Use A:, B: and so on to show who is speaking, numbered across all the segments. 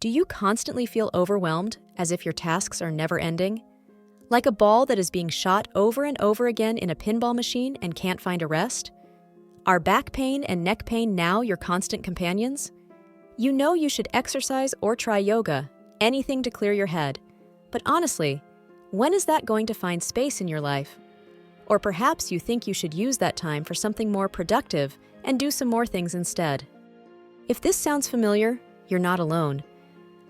A: Do you constantly feel overwhelmed, as if your tasks are never ending? Like a ball that is being shot over and over again in a pinball machine and can't find a rest? Are back pain and neck pain now your constant companions? You know you should exercise or try yoga, anything to clear your head. But honestly, when is that going to find space in your life? Or perhaps you think you should use that time for something more productive and do some more things instead. If this sounds familiar, you're not alone.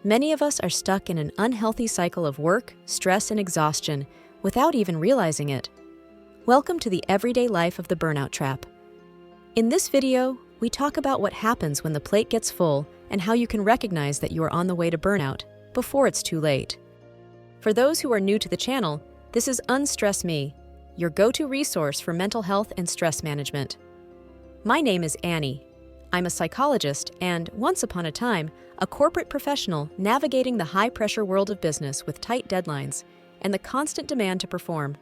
A: Many of us are stuck in an unhealthy cycle of work, stress, and exhaustion without even realizing it. Welcome to the everyday life of the burnout trap. In this video, we talk about what happens when the plate gets full and how you can recognize that you are on the way to burnout before it's too late. For those who are new to the channel, this is Unstress Me, your go-to resource for mental health and stress management. My name is Annie. I'm a psychologist and, once upon a time, a corporate professional navigating the high-pressure world of business with tight deadlines and the constant demand to perform.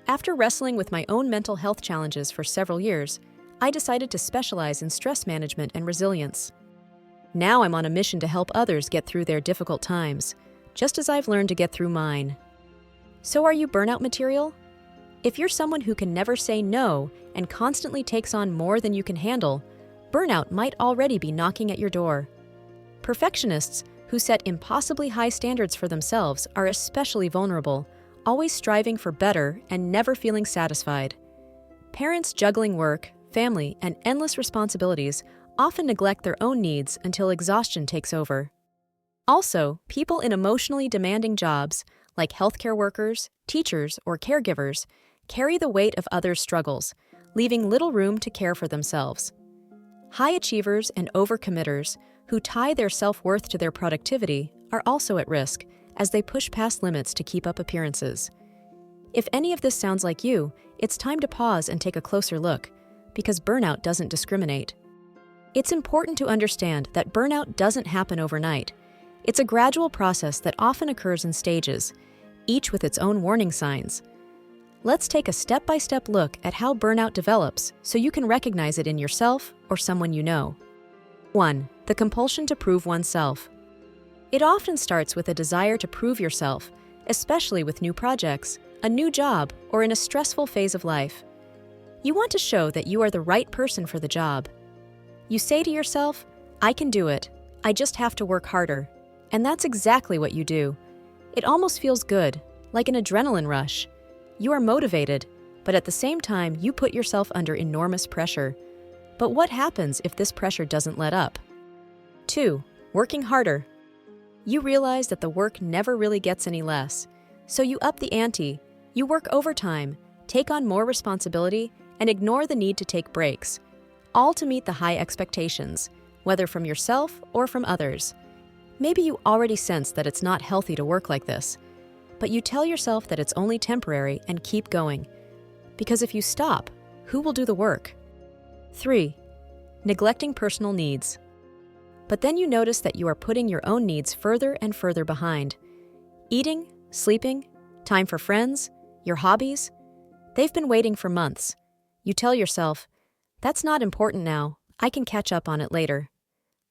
A: After wrestling with my own mental health challenges for several years, I decided to specialize in stress management and resilience. Now I'm on a mission to help others get through their difficult times, just as I've learned to get through mine. So are you burnout material? If you're someone who can never say no and constantly takes on more than you can handle, burnout might already be knocking at your door. Perfectionists who set impossibly high standards for themselves are especially vulnerable, always striving for better and never feeling satisfied. Parents juggling work, family, and endless responsibilities often neglect their own needs until exhaustion takes over. Also, people in emotionally demanding jobs, like healthcare workers, teachers, or caregivers, carry the weight of others' struggles, leaving little room to care for themselves. High achievers and overcommitters who tie their self-worth to their productivity are also at risk as they push past limits to keep up appearances. If any of this sounds like you, it's time to pause and take a closer look, because burnout doesn't discriminate. It's important to understand that burnout doesn't happen overnight. It's a gradual process that often occurs in stages, each with its own warning signs. Let's take a step-by-step look at how burnout develops so you can recognize it in yourself or someone you know. 1. The compulsion to prove oneself. It often starts with a desire to prove yourself, especially with new projects, a new job, or in a stressful phase of life. You want to show that you are the right person for the job. You say to yourself, "I can do it. I just have to work harder." And that's exactly what you do. It almost feels good, like an adrenaline rush. You are motivated, but at the same time, you put yourself under enormous pressure. But what happens if this pressure doesn't let up? 2. Working harder. You realize that the work never really gets any less, so you up the ante, you work overtime, take on more responsibility, and ignore the need to take breaks, all to meet the high expectations, whether from yourself or from others. Maybe you already sense that it's not healthy to work like this, but you tell yourself that it's only temporary and keep going. Because if you stop, who will do the work? 3. Neglecting personal needs. But then you notice that you are putting your own needs further and further behind. Eating, sleeping, time for friends, your hobbies, they've been waiting for months. You tell yourself, "That's not important now, I can catch up on it later."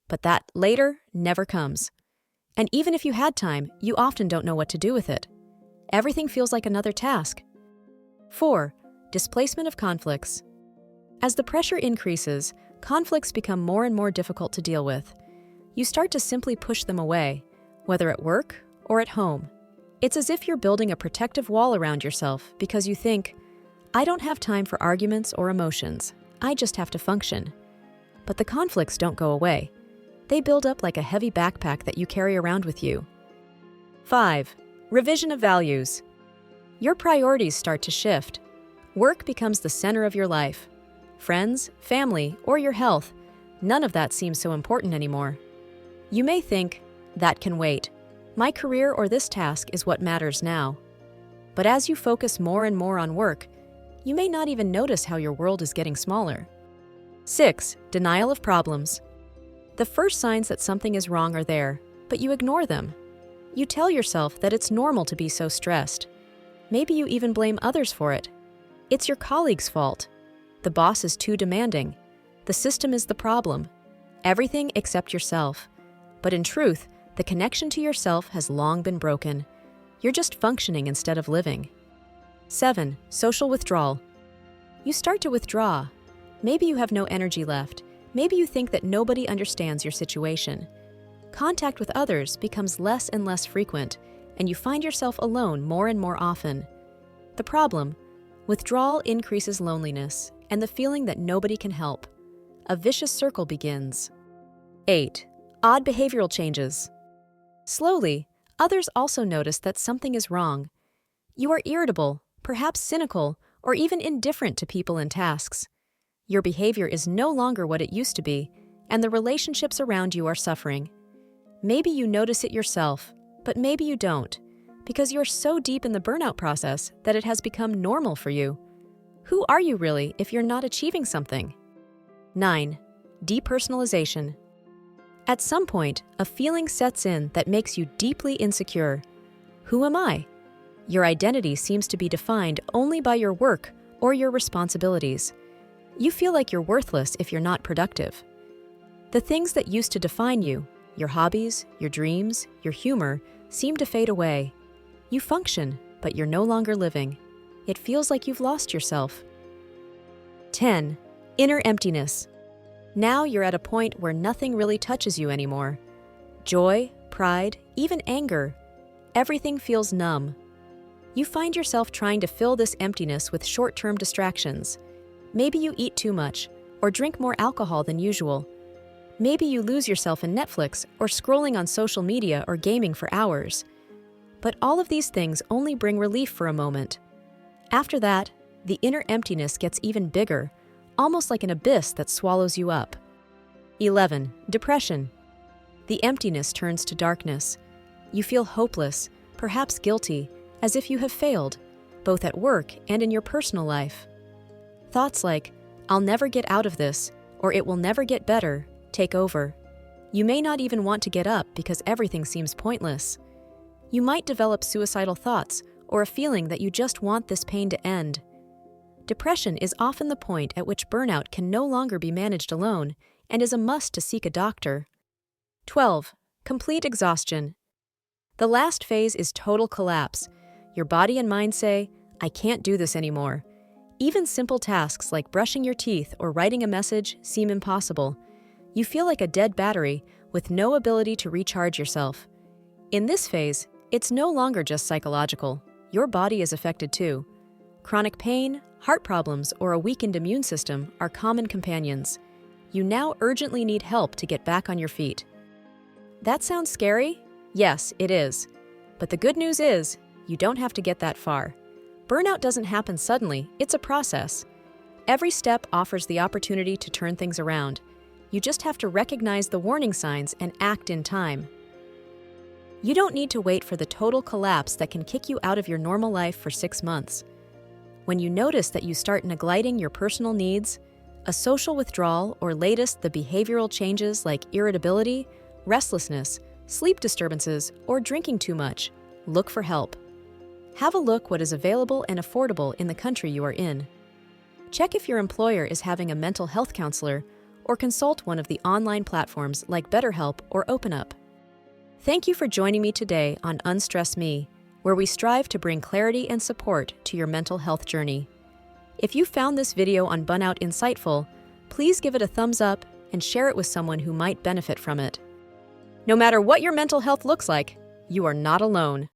A: But that later never comes. And even if you had time, you often don't know what to do with it. Everything feels like another task. 4. Displacement of conflicts. As the pressure increases, conflicts become more and more difficult to deal with. You start to simply push them away, whether at work or at home. It's as if you're building a protective wall around yourself because you think, "I don't have time for arguments or emotions. I just have to function." But the conflicts don't go away. They build up like a heavy backpack that you carry around with you. 5. Revision of values. Your priorities start to shift. Work becomes the center of your life. Friends, family, or your health, none of that seems so important anymore. You may think, "That can wait. My career or this task is what matters now." But as you focus more and more on work, you may not even notice how your world is getting smaller. 6. Denial of problems. The first signs that something is wrong are there, but you ignore them. You tell yourself that it's normal to be so stressed. Maybe you even blame others for it. It's your colleague's fault. The boss is too demanding. The system is the problem. Everything except yourself. But in truth, The connection to yourself has long been broken. You're just functioning instead of living. 7. Social withdrawal. You start to withdraw. Maybe you have no energy left. Maybe you think that nobody understands your situation. Contact with others becomes less and less frequent, and you find yourself alone more and more often. The problem: withdrawal increases loneliness and the feeling that nobody can help. A vicious circle begins. 8. Odd behavioral changes. Slowly, others also notice that something is wrong. You are irritable, perhaps cynical, or even indifferent to people and tasks. Your behavior is no longer what it used to be, and the relationships around you are suffering. Maybe you notice it yourself, but maybe you don't, because you're so deep in the burnout process that it has become normal for you. Who are you really if you're not achieving something? 9. Depersonalization. At some point, a feeling sets in that makes you deeply insecure. Who am I? Your identity seems to be defined only by your work or your responsibilities. You feel like you're worthless if you're not productive. The things that used to define you, your hobbies, your dreams, your humor, seem to fade away. You function, but you're no longer living. It feels like you've lost yourself. 10. Inner emptiness. Now you're at a point where nothing really touches you anymore. Joy, pride, even anger. Everything feels numb. You find yourself trying to fill this emptiness with short-term distractions. Maybe you eat too much, or drink more alcohol than usual. Maybe you lose yourself in Netflix or scrolling on social media or gaming for hours. But all of these things only bring relief for a moment. After that, the inner emptiness gets even bigger, almost like an abyss that swallows you up. 11. Depression. The emptiness turns to darkness. You feel hopeless, perhaps guilty, as if you have failed, both at work and in your personal life. Thoughts like, "I'll never get out of this," or "it will never get better," take over. You may not even want to get up because everything seems pointless. You might develop suicidal thoughts or a feeling that you just want this pain to end. Depression is often the point at which burnout can no longer be managed alone and is a must to seek a doctor. 12. Complete exhaustion. The last phase is total collapse. Your body and mind say, "I can't do this anymore." Even simple tasks like brushing your teeth or writing a message seem impossible. You feel like a dead battery with no ability to recharge yourself. In this phase, it's no longer just psychological. Your body is affected too. Chronic pain, heart problems, or a weakened immune system are common companions. You now urgently need help to get back on your feet. That sounds scary? Yes, it is. But the good news is, you don't have to get that far. Burnout doesn't happen suddenly, it's a process. Every step offers the opportunity to turn things around. You just have to recognize the warning signs and act in time. You don't need to wait for the total collapse that can kick you out of your normal life for 6 months. When you notice that you start neglecting your personal needs, a social withdrawal, or latest, the behavioral changes like irritability, restlessness, sleep disturbances, or drinking too much, look for help. Have a look what is available and affordable in the country you are in. Check if your employer is having a mental health counselor, or consult one of the online platforms like BetterHelp or OpenUp. Thank you for joining me today on Unstress Me, where we strive to bring clarity and support to your mental health journey. If you found this video on burnout insightful, please give it a thumbs up and share it with someone who might benefit from it. No matter what your mental health looks like, you are not alone.